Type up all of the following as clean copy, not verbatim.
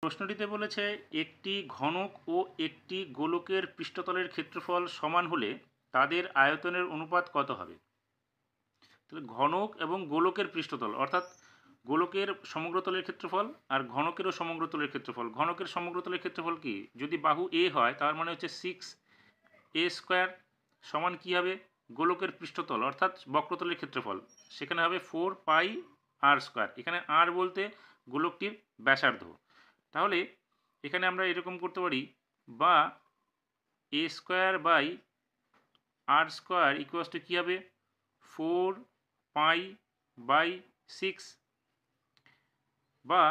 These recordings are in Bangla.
প্রশ্নটিতে বলেছে একটি ঘনক ও একটি গোলকের পৃষ্ঠতলের ক্ষেত্রফল সমান হলে তাদের আয়তনের অনুপাত কত হবে। তাহলে ঘনক এবং গোলকের পৃষ্ঠতল অর্থাৎ গোলকের সমগ্রতলের ক্ষেত্রফল আর ঘনকেরও সমগ্রতলের ক্ষেত্রফল। ঘনকের সমগ্রতলের ক্ষেত্রফল কি, যদি বাহু এ হয় তার মানে হচ্ছে 6a² সমান কী হবে, গোলকের পৃষ্ঠতল অর্থাৎ বক্রতলের ক্ষেত্রফল, সেখানে হবে 4πr²। এখানে আর বলতে গোলকটির ব্যাসার্ধ। তাহলে এখানে আমরা এরকম করতে পারি, বা a²/r² ইকুয়ালস টু কী হবে 4π/6, বা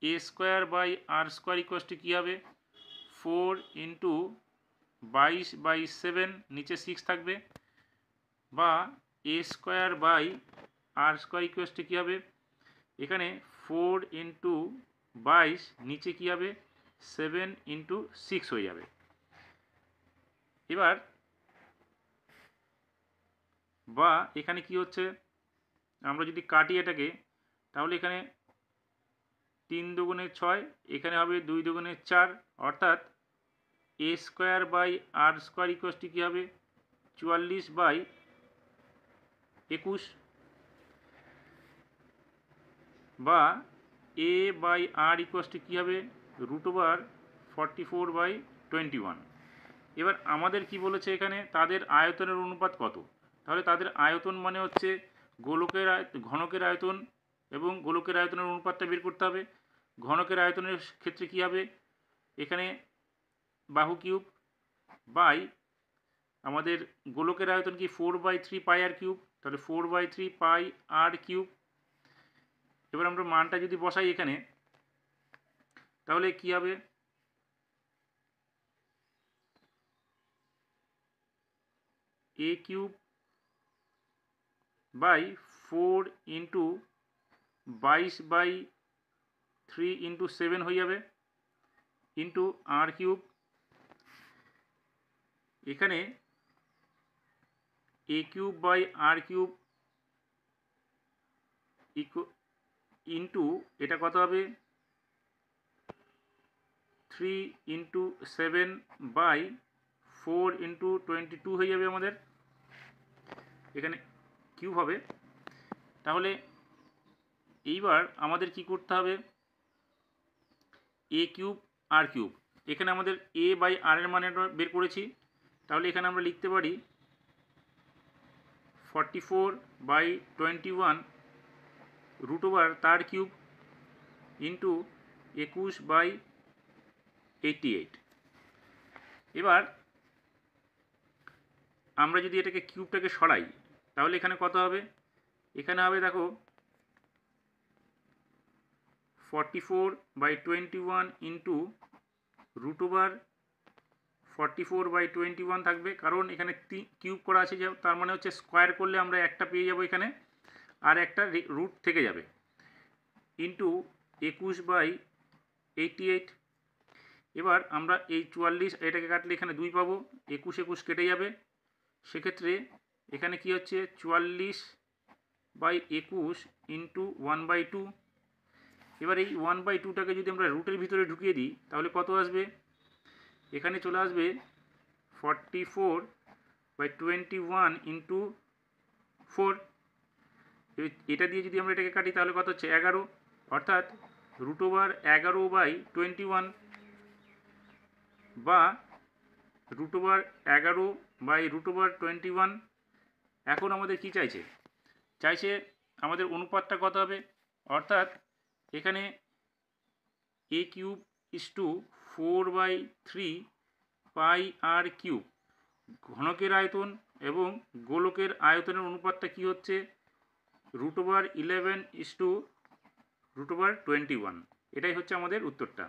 a²/r² ইকুয়ালস টু কী হবে 4 × 22/7, নিচে 6 থাকবে, বা a²/r² ইকুয়ালস টু কী হবে এখানে 4 × 22, নিচে কী হবে 7 × 6 হয়ে যাবে। এবার বা এখানে কি হচ্ছে, আমরা যদি কাটি এটাকে তাহলে এখানে 3 দুগুণে 6, এখানে হবে 2 দুগুণে 4, অর্থাৎ a²/r² ইকুয়ালস টু কী হবে 44/21, বা a/r ইকুয়ালস টু কী হবে √44/21। এবার আমাদের কি বলেছে এখানে, তাদের আয়তনের অনুপাত কত। তাহলে তাদের আয়তন মানে হচ্ছে গোলকের ঘনকের আয়তন এবং গোলকের আয়তনের অনুপাতটা বের করতে হবে। ঘনকের আয়তনের ক্ষেত্রে কি হবে, এখানে বাহু কিউব বাই আমাদের গোলকের আয়তন কি 4/3πr³, তাহলে 4/3πr³। এবার আমরা মানটা যদি বসাই এখানে তাহলে কি হবে, a³ বাই 4 × 22/3 × 7 হয়ে যাবে ইন্টু r³। এখানে a³/r³ ইন্টু এটা কত হবে 3 × 7/4 × 22 হয়ে যাবে আমাদের, এখানে কিউব হবে। তাহলে এইবার আমাদের কি করতে হবে, a³r³, এখানে আমাদের a/r এর মানে বের করেছি, তাহলে এখানে আমরা লিখতে পারি 44/21 তার কিউব ইন্টু 21/88। এবার আমরা যদি এটাকে কিউবটাকে সরাই তাহলে এখানে কত হবে, এখানে হবে দেখো 44/21 ইন্টু √44/21 থাকবে, কারণ এখানে কিউব করা আছে, তার মানে হচ্ছে স্কোয়ার করলে আমরা একটা পেয়ে যাবো এখানে, আর একটা রুট থেকে যাবে, ইন্টু 21/88। এবার আমরা এই 44 এটাকে কাটলে এখানে 2 পাবো, 21 কেটে যাবে, সেক্ষেত্রে এখানে কি হচ্ছে 44/21 ইন্টু 1/2। এবার এই 1/2টাকে যদি আমরা রুটের ভিতরে ঢুকিয়ে দিই তাহলে কত আসবে, এখানে চলে আসবে 44/21 ইন্টু 4। এটা দিয়ে যদি আমরা এটাকে কাটি তাহলে কত হচ্ছে 11, অর্থাৎ √11/21, বা √11/√21। এখন আমাদের কি চাইছে, আমাদের অনুপাতটা কত হবে, অর্থাৎ এখানে a³ = 4/3πr³, ঘনকের আয়তন এবং গোলকের আয়তনের অনুপাতটা কি হচ্ছে √11 = √21। এটাই হচ্ছে আমাদের উত্তরটা।